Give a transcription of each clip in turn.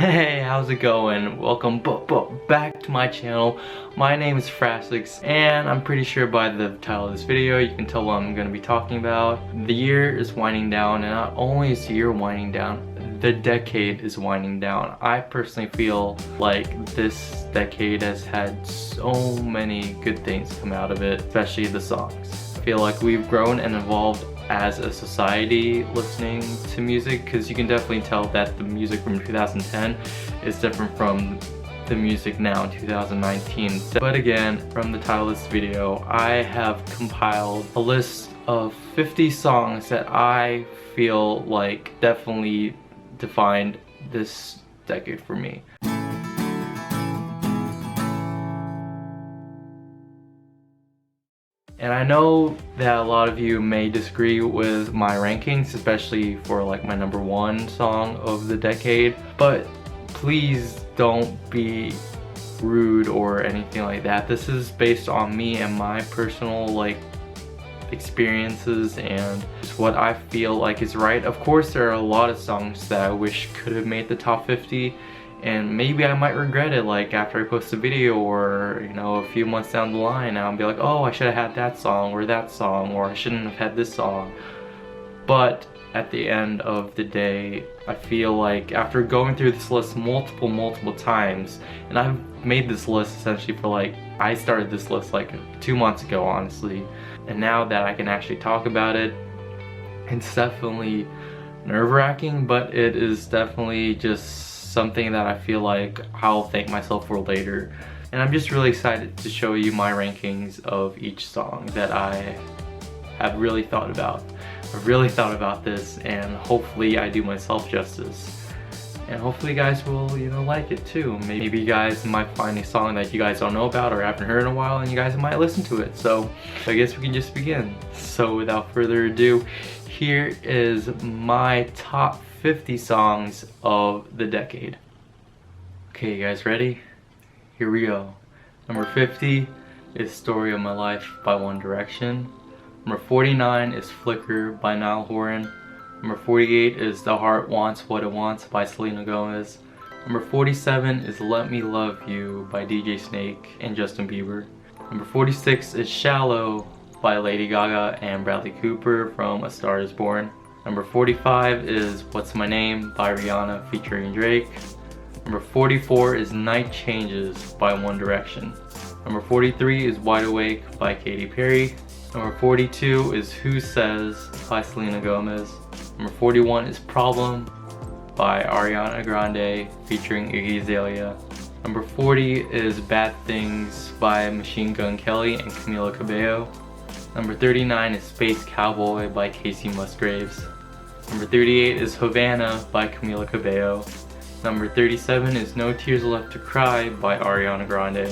Hey, how's it going? Welcome back to my channel. My name is Frassix, and I'm pretty sure by the title of this video you can tell what I'm going to be talking about. The year is winding down, and not only is the year winding down, the decade is winding down. I personally feel like this decade has had so many good things come out of it, especially the songs. I feel like we've grown and evolved as a society listening to music, because you can definitely tell that the music from 2010 is different from the music now in 2019. But again, from the title of this video, I have compiled a list of 50 songs that I feel like definitely defined this decade for me. And I know that a lot of you may disagree with my rankings, especially for like my #1 song of the decade, but please don't be rude or anything like that. This is based on me and my personal experiences and just what I feel like is right. Of course, there are a lot of songs that I wish could have made the top 50, and maybe I might regret it like after I post a video, or you know, a few months down the line I'll be like, oh, I should have had that song, or I shouldn't have had this song. But at the end of the day, I feel like after going through this list multiple times, and I've made this list essentially for I started this list like 2 months ago, honestly, and now that I can actually talk about it, it's definitely nerve-wracking, but it is definitely just something that I feel like I'll thank myself for later. And I'm just really excited to show you my rankings of each song that I have really thought about. I've really thought about this, and hopefully I do myself justice. And hopefully you guys will, you know, like it too. Maybe you guys might find a song that you guys don't know about or haven't heard in a while, and you guys might listen to it. So I guess we can just begin. So without further ado, here is my top 50 songs of the decade. Okay, you guys ready? Here we go. Number 50 is Story of My Life by One Direction. Number 49 is Flicker by Niall Horan. Number 48 is The Heart Wants What It Wants by Selena Gomez. Number 47 is Let Me Love You by DJ Snake and Justin Bieber. Number 46 is Shallow by Lady Gaga and Bradley Cooper from A Star Is Born. Number 45 is What's My Name by Rihanna featuring Drake. Number 44 is Night Changes by One Direction. Number 43 is Wide Awake by Katy Perry. Number 42 is Who Says by Selena Gomez. Number 41 is Problem by Ariana Grande featuring Iggy Azalea. Number 40 is Bad Things by Machine Gun Kelly and Camila Cabello. Number 39 is Space Cowboy by Casey Musgraves. Number 38 is Havana by Camila Cabello. Number 37 is No Tears Left to Cry by Ariana Grande.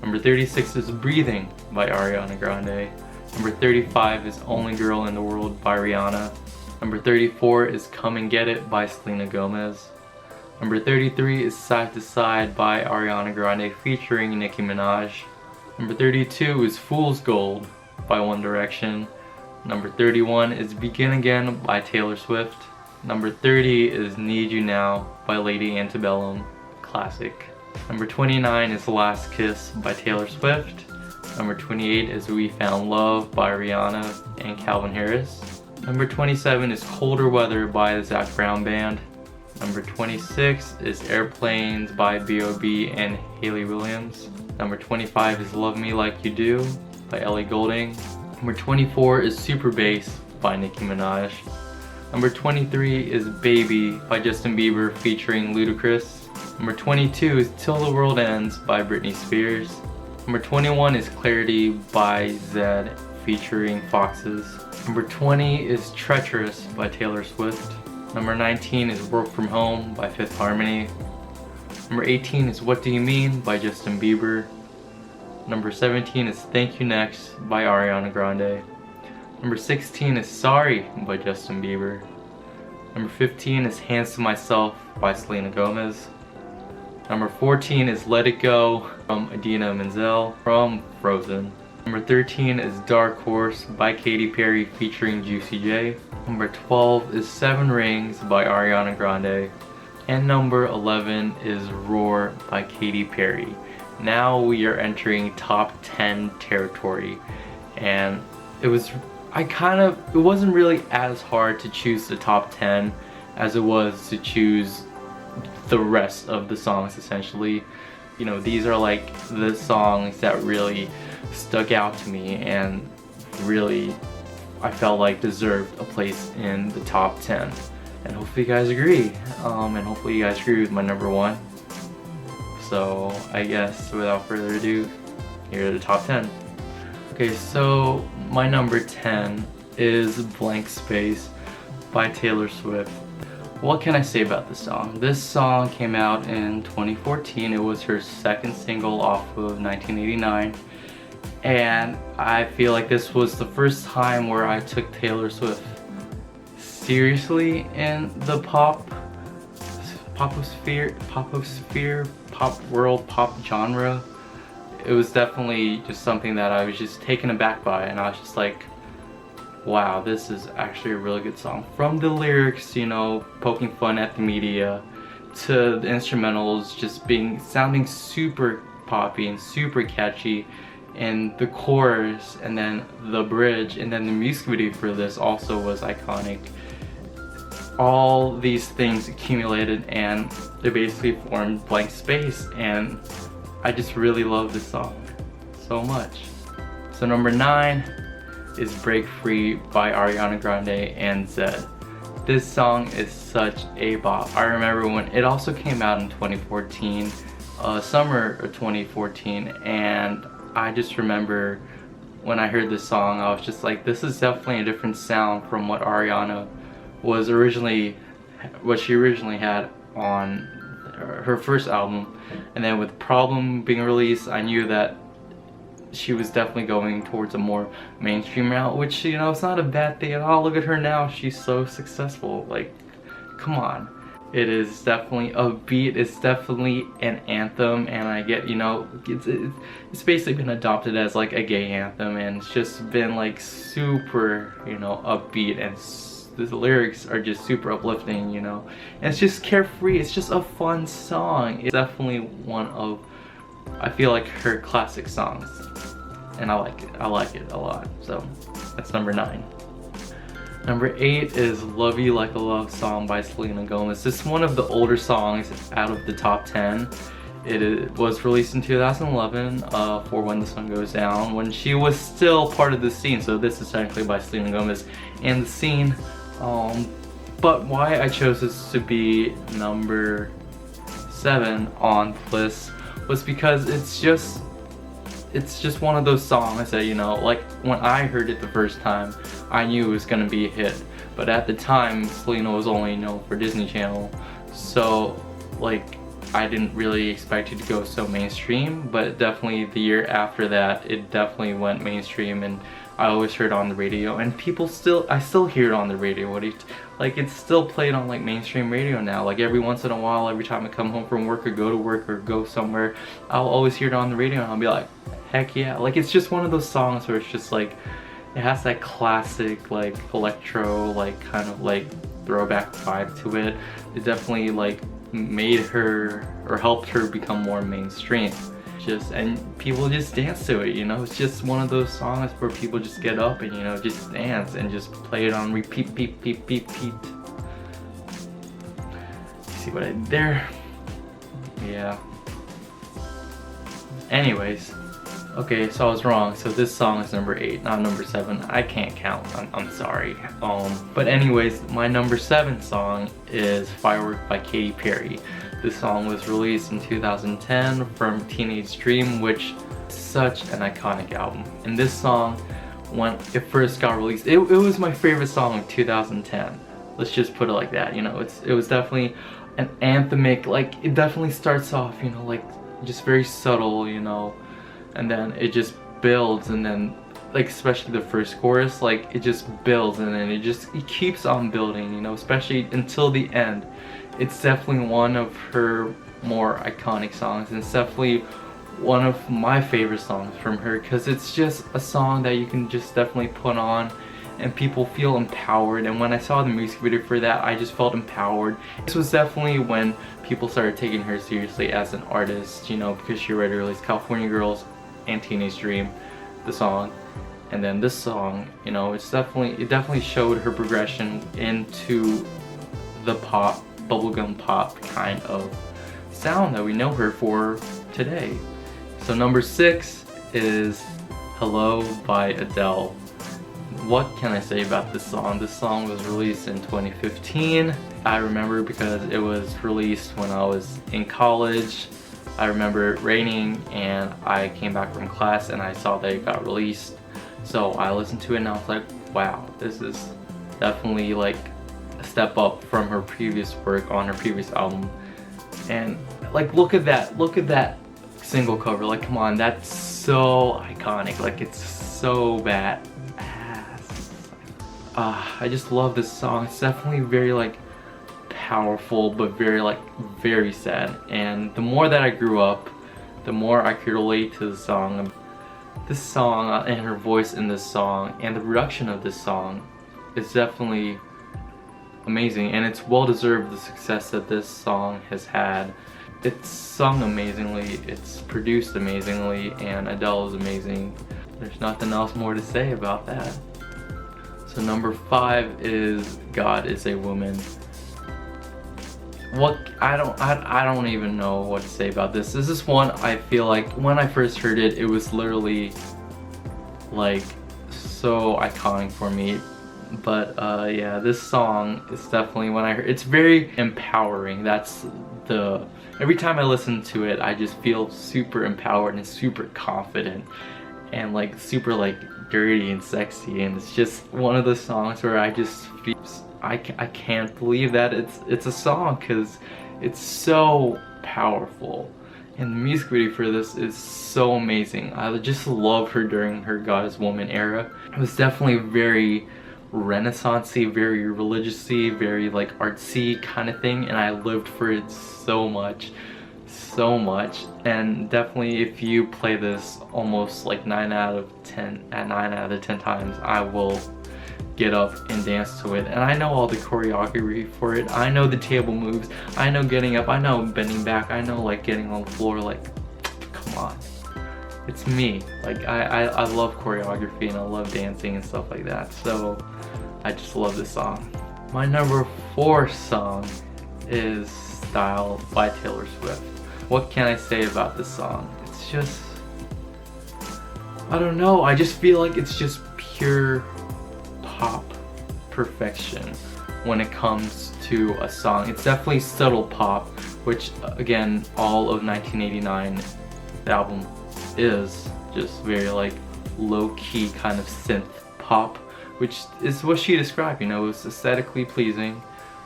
Number 36 is Breathing by Ariana Grande. Number 35 is Only Girl in the World by Rihanna. Number 34 is Come and Get It by Selena Gomez. Number 33 is Side to Side by Ariana Grande featuring Nicki Minaj. Number 32 is Fool's Gold by One Direction. Number 31 is Begin Again by Taylor Swift. Number 30 is Need You Now by Lady Antebellum, classic. Number 29 is Last Kiss by Taylor Swift. Number 28 is We Found Love by Rihanna and Calvin Harris. Number 27 is Colder Weather by the Zac Brown Band. Number 26 is Airplanes by B.O.B. and Hayley Williams. Number 25 is Love Me Like You Do by Ellie Goulding. Number 24 is Super Bass by Nicki Minaj. Number 23 is Baby by Justin Bieber featuring Ludacris. Number 22 is Till the World Ends by Britney Spears. Number 21 is Clarity by Zedd featuring Foxes. Number 20 is Treacherous by Taylor Swift. Number 19 is Work From Home by Fifth Harmony. Number 18 is What Do You Mean by Justin Bieber. Number 17 is Thank You Next by Ariana Grande. Number 16 is Sorry by Justin Bieber. Number 15 is Hands to Myself by Selena Gomez. Number 14 is Let It Go from Idina Menzel from Frozen. Number 13 is Dark Horse by Katy Perry featuring Juicy J. Number 12 is Seven Rings by Ariana Grande. And number 11 is Roar by Katy Perry. Now we are entering top 10 territory, and it wasn't really as hard to choose the top 10 as it was to choose the rest of the songs essentially. You know, these are like the songs that really stuck out to me and really I felt like deserved a place in the top 10. And hopefully you guys agree. And hopefully you guys agree with my number 1. So I guess without further ado, here are the top 10. Okay, so my number 10 is Blank Space by Taylor Swift. What can I say about this song? This song came out in 2014. It was her second single off of 1989. And I feel like this was the first time where I took Taylor Swift seriously in the pop world, pop genre. It was definitely just something that I was just taken aback by, and I was just like, wow, this is actually a really good song. From the lyrics, you know, poking fun at the media, to the instrumentals just sounding super poppy and super catchy, and the chorus and then the bridge and then the music video for this also was iconic. All these things accumulated and they basically formed Blank Space, and I just really love this song so much. So number 9 is Break Free by Ariana Grande and Zedd. This song is such a bop. I remember when it also came out in 2014, summer of 2014, and I just remember when I heard this song, I was just like, this is definitely a different sound from what she originally had on her first album. And then with Problem being released, I knew that she was definitely going towards a more mainstream route, which, you know, it's not a bad thing at all. Look at her now, she's so successful. Like, come on. It is definitely a beat, it's definitely an anthem, and I get, you know, it's basically been adopted as like a gay anthem, and it's just been like super, you know, upbeat, and the lyrics are just super uplifting, you know, and it's just carefree, it's just a fun song. It's definitely one of, I feel like, her classic songs, and I like it a lot. So that's number 9. Number 8 is Love You Like a Love Song by Selena Gomez. This is one of the older songs out of the top 10. It was released in 2011 for When the Sun Goes Down, when she was still part of the scene. So this is technically by Selena Gomez and the scene. But why I chose this to be number 7 on the list was because it's just one of those songs that, you know, like when I heard it the first time, I knew it was gonna be a hit. But at the time, Selena was only known for Disney Channel, so like I didn't really expect it to go so mainstream. But definitely the year after that, it definitely went mainstream, and I always heard it on the radio, and I still hear it on the radio. Like, it's still played on like mainstream radio now. Like every once in a while, every time I come home from work or go to work or go somewhere, I'll always hear it on the radio, and I'll be like, heck yeah. Like, it's just one of those songs where it's just like, it has that classic like electro, like kind of like throwback vibe to it. It definitely like made her, or helped her become more mainstream. And people just dance to it, you know. It's just one of those songs where people just get up and, you know, just dance and just play it on repeat. You see what I did there? Yeah. Anyways, okay, so I was wrong. So this song is number 8, not number 7. I can't count. I'm sorry. But anyways, my number 7 song is Firework by Katy Perry. This song was released in 2010 from Teenage Dream, which is such an iconic album. And this song, when it first got released, it was my favorite song of 2010. Let's just put it like that, you know. It was definitely an anthemic, like, it definitely starts off, you know, like just very subtle, you know, and then it just builds, and then like especially the first chorus, like it just builds, and then it keeps on building, you know, especially until the end. It's definitely one of her more iconic songs, and it's definitely one of my favorite songs from her, because it's just a song that you can just definitely put on and people feel empowered. And when I saw the music video for that, I just felt empowered. This was definitely when people started taking her seriously as an artist, you know, because she already released California Girls and Teenage Dream, the song. And then this song, you know, it definitely showed her progression into the pop, bubblegum pop kind of sound that we know her for today. So number 6 is Hello by Adele. What can I say about this song? This song was released in 2015. I remember because it was released when I was in college. I remember it raining and I came back from class and I saw that it got released. So I listened to it and I was like, wow, this is definitely like a step up from her previous work on her previous album. And like, look at that single cover. Like, come on, that's so iconic. Like, it's so bad. I just love this song. It's definitely very like powerful, but very sad. And the more that I grew up, the more I could relate to the song. This song and her voice in this song and the production of this song is definitely amazing, and it's well deserved the success that this song has had. It's sung amazingly, it's produced amazingly, and Adele is amazing. There's nothing else more to say about that. So number 5 is God Is a Woman. I don't even know what to say about this. This is one I feel like when I first heard it, it was literally like so iconic for me. But yeah, this song is definitely, when I heard, it's very empowering. Every time I listen to it, I just feel super empowered and super confident and like super like dirty and sexy. And it's just one of the songs where I just feel, I can't believe that it's a song, because it's so powerful. And the music video for this is so amazing. I just love her during her God Is Woman era. It was definitely very renaissance-y, very religiously, very like artsy kind of thing, and I lived for it so much. And definitely, if you play this almost like 9 out of 10 times, I will get up and dance to it. And I know all the choreography for it. I know the table moves. I know getting up. I know bending back. I know like getting on the floor. Like, come on, it's me. Like I love choreography and I love dancing and stuff like that. So I just love this song. My number 4 song is Style by Taylor Swift. What can I say about this song? It's just, I don't know, I just feel like it's just pure pop perfection when it comes to a song. It's definitely subtle pop, which again, all of 1989, the album is just very like low-key kind of synth pop, which is what she described, you know. It was aesthetically pleasing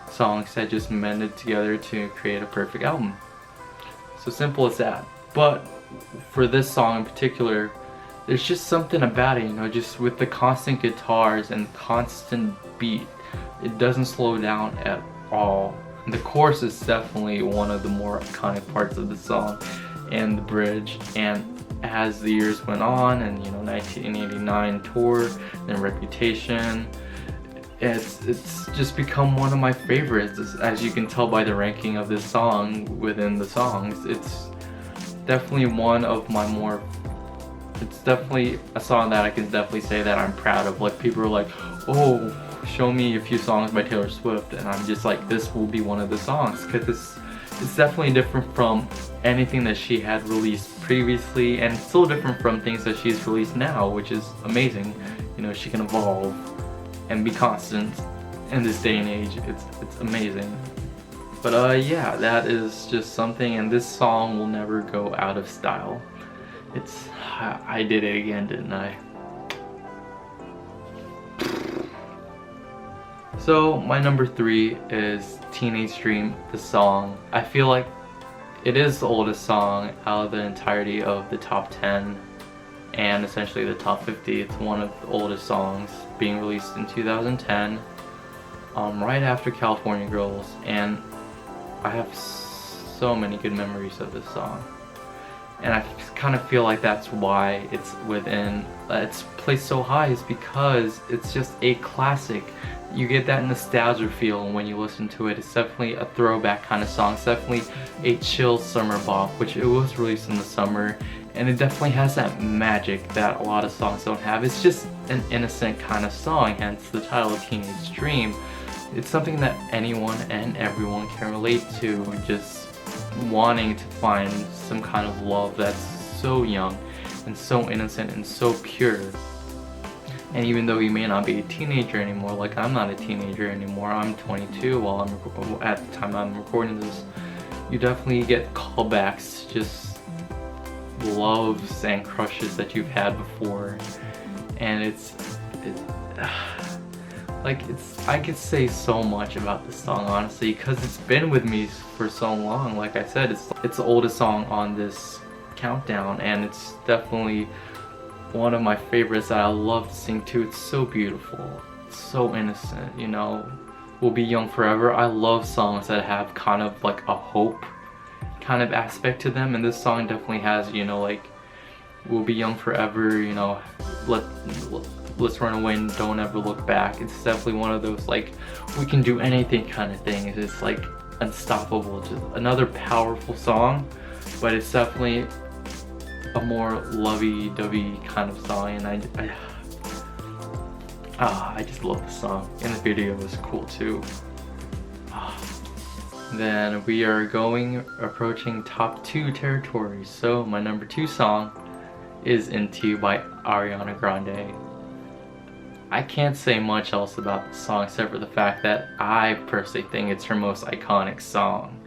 songs that just mended together to create a perfect album. So simple as that. But for this song in particular, there's just something about it, you know, just with the constant guitars and constant beat. It doesn't slow down at all. And the chorus is definitely one of the more iconic parts of the song, and the bridge. And as the years went on, and you know, 1989 tour, then Reputation, it's just become one of my favorites, as you can tell by the ranking of this song within the songs. It's definitely one of my more, it's definitely a song that I can definitely say that I'm proud of. Like, people are like, oh, show me a few songs by Taylor Swift, and I'm just like, this will be one of the songs, because it's definitely different from anything that she had released previously, and it's still different from things that she's released now, which is amazing. You know, she can evolve and be constant in this day and age. It's amazing. But yeah, that is just something, and this song will never go out of style. I did it again, didn't I? So my number 3 is Teenage Dream, the song. I feel like it is the oldest song out of the entirety of the top 10 and essentially the top 50. It's one of the oldest songs, being released in 2010, right after California Girls, and I have so many good memories of this song. And I kind of feel like that's why it's placed so high, is because it's just a classic. You get that nostalgia feel when you listen to it. It's definitely a throwback kind of song. It's definitely a chill summer bop, which it was released in the summer, and it definitely has that magic that a lot of songs don't have. It's just an innocent kind of song, hence the title, Teenage Dream. It's something that anyone and everyone can relate to, just wanting to find some kind of love that's so young and so innocent and so pure. And even though you may not be a teenager anymore, like I'm not a teenager anymore, I'm 22 while at the time I'm recording this, you definitely get callbacks, just loves and crushes that you've had before. And I could say so much about this song, honestly, because it's been with me for so long. Like I said, it's the oldest song on this countdown, and it's definitely one of my favorites that I love to sing to. It's so beautiful, it's so innocent, you know. We'll Be Young Forever. I love songs that have kind of like a hope kind of aspect to them, and this song definitely has, you know, like We'll Be Young Forever, you know, let's run away and don't ever look back. It's definitely one of those like we can do anything kind of things. It's like unstoppable, just another powerful song, but it's definitely a more lovey-dovey kind of song, and I just love the song, and the video is cool too. Then we are approaching top 2 territory. So my number 2 song is Into You by Ariana Grande. I can't say much else about the song except for the fact that I personally think it's her most iconic song.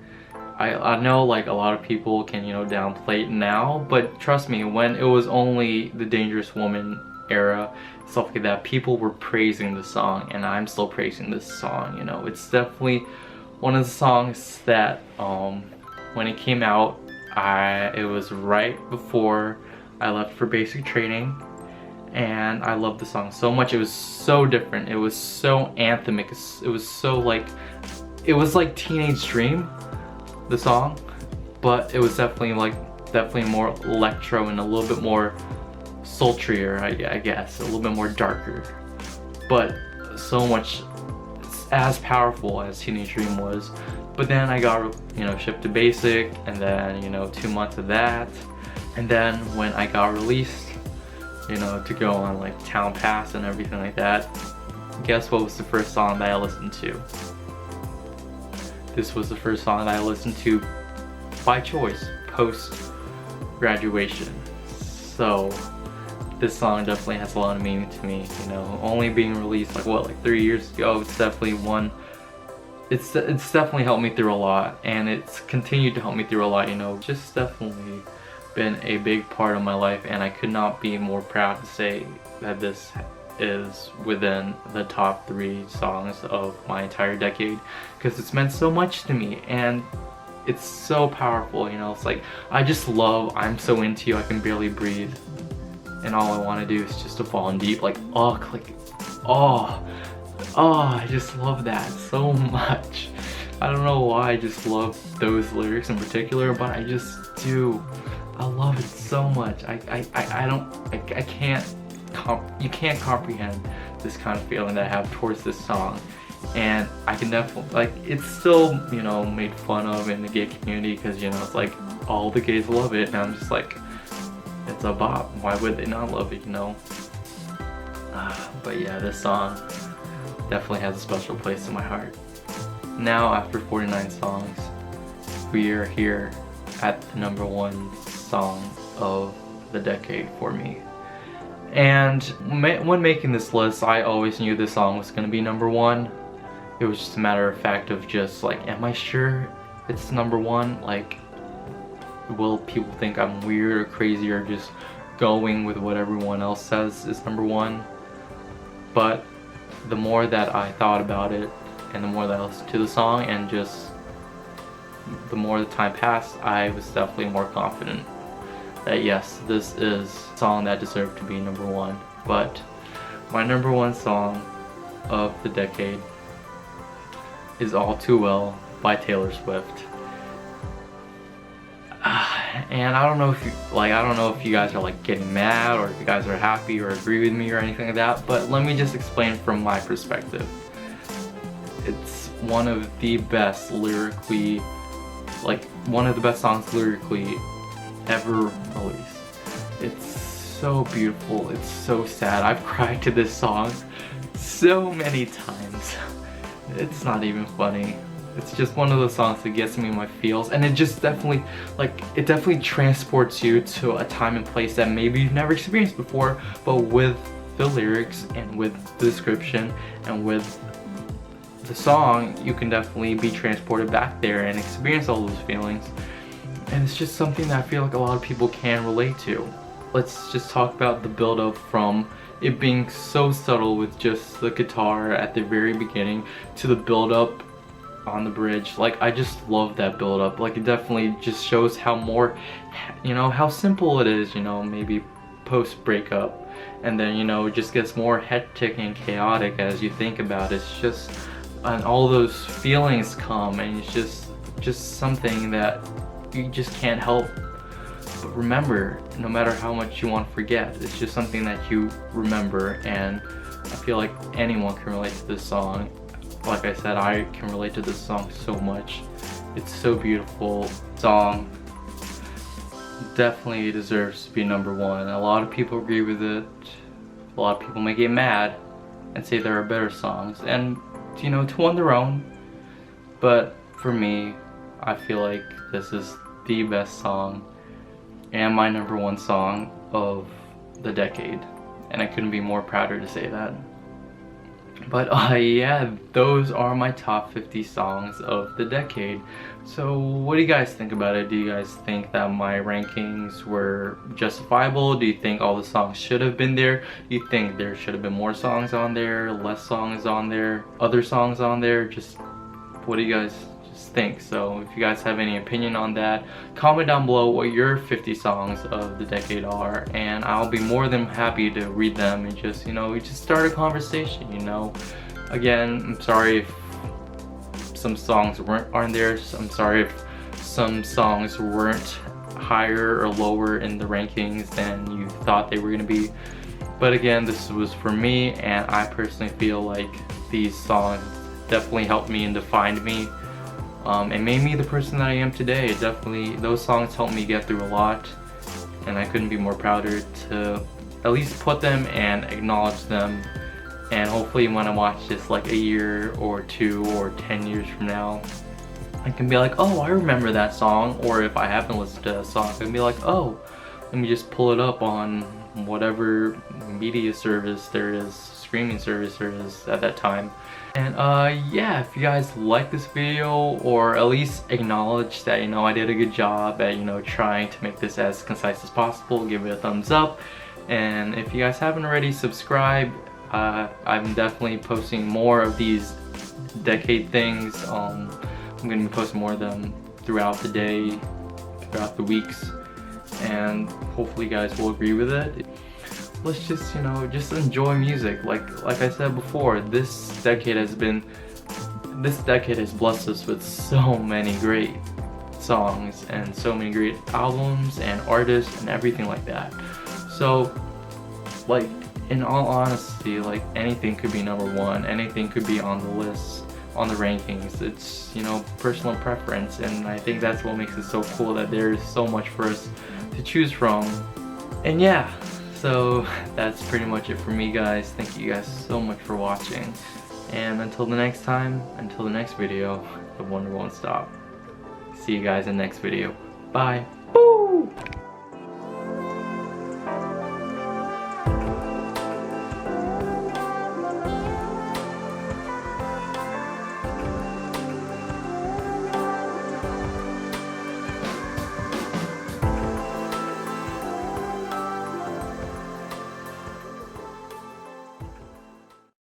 I know like a lot of people can, you know, downplay it now, but trust me, when it was only the Dangerous Woman era, stuff like that, people were praising the song, and I'm still praising this song, you know. It's definitely one of the songs that when it came out, it was right before I left for basic training, and I loved the song so much. It was so different, it was so anthemic, it was so like, it was like Teenage Dream, the song, but it was definitely more electro and a little bit more sultrier, I guess, a little bit more darker, but so much as powerful as Teenage Dream was. But then I got, you know, shipped to basic, and then, you know, 2 months of that, and then when I got released, you know, to go on like Town Pass and everything like that, guess what was the first song that I listened to? This was the first song that I listened to by choice, post graduation. So this song definitely has a lot of meaning to me, you know, only being released like 3 years ago. It's definitely it's definitely helped me through a lot, and it's continued to help me through a lot, you know. Just definitely been a big part of my life, and I could not be more proud to say that this is within the top 3 songs of my entire decade, because it's meant so much to me, and it's so powerful, you know. It's like, I just love I'm So Into You, I Can Barely Breathe, and all I want to do is just to fall in deep, I just love that so much. I don't know why I just love those lyrics in particular, but I just do. I love it so much. You can't comprehend this kind of feeling that I have towards this song. And I can definitely, like, it's still, you know, made fun of in the gay community, because, you know, it's like all the gays love it, and I'm just like, it's a bop, why would they not love it, you know? But yeah, this song definitely has a special place in my heart. Now, after 49 songs, we are here at the number 1 song of the decade for me. And when making this list, I always knew this song was gonna be number 1. It was just a matter of fact of just like, am I sure it's number 1? Like, will people think I'm weird or crazy, or just going with what everyone else says is number 1? But the more that I thought about it, and the more that I listened to the song, and just the more the time passed, I was definitely more confident that yes, this is a song that deserved to be number 1. But my number 1 song of the decade is All Too Well by Taylor Swift. And I don't know if you guys are like getting mad, or if you guys are happy or agree with me or anything like that, but let me just explain from my perspective. It's one of the best lyrically, like one of the best songs lyrically ever released. It's so beautiful, it's so sad. I've cried to this song so many times. It's not even funny. It's just one of those songs that gets me in my feels, and it just definitely, like, it definitely transports you to a time and place that maybe you've never experienced before, but with the lyrics and with the description and with the song, you can definitely be transported back there and experience all those feelings. And it's just something that I feel like a lot of people can relate to. Let's just talk about the build-up from it being so subtle with just the guitar at the very beginning to the build-up on the bridge. Like, I just love that build-up. Like, it definitely just shows how more, you know, how simple it is, you know, maybe post-breakup. And then, you know, it just gets more hectic and chaotic as you think about it. It's just, and all those feelings come, and it's just something that you just can't help but remember, no matter how much you want to forget. It's just something that you remember, and I feel like anyone can relate to this song. Like I said, I can relate to this song so much. It's so beautiful. Song definitely deserves to be #1. A lot of people agree with it. A lot of people may get mad and say there are better songs, and you know, to one their own. But for me, I feel like this is the best song and my #1 song of the decade, and I couldn't be more prouder to say that. But yeah, those are my top 50 songs of the decade. So what do you guys think about it? Do you guys think that my rankings were justifiable? Do you think all the songs should have been there? Do you think there should have been more songs on there, less songs on there, other songs on there? Just what do you guys just think? So if you guys have any opinion on that, comment down below what your 50 songs of the decade are, and I'll be more than happy to read them and just, you know, we just start a conversation, you know. Again, I'm sorry if some songs aren't there. I'm sorry if some songs weren't higher or lower in the rankings than you thought they were gonna be. But again, this was for me, and I personally feel like these songs definitely helped me and defined me, and made me the person that I am today. Definitely, those songs helped me get through a lot, and I couldn't be more prouder to at least put them and acknowledge them. And hopefully when I watch this like a year or 2 or 10 years from now, I can be like, oh, I remember that song. Or if I haven't listened to that song, I can be like, oh, let me just pull it up on whatever media service there is, streaming service there is at that time. And yeah, if you guys like this video, or at least acknowledge that, you know, I did a good job at, you know, trying to make this as concise as possible, give it a thumbs up. And if you guys haven't already, subscribe. I'm definitely posting more of these decade things. I'm going to be posting more of them throughout the day, throughout the weeks, and hopefully you guys will agree with it. Let's just, you know, just enjoy music. Like I said before, this decade has blessed us with so many great songs and so many great albums and artists and everything like that. So, like, in all honesty, like, anything could be #1, anything could be on the list, on the rankings. It's, you know, personal preference, and I think that's what makes it so cool, that there's so much for us to choose from. And yeah, so that's pretty much it for me, guys. Thank you guys so much for watching, and until the next time, until the next video, the wonder won't stop. See you guys in the next video. Bye.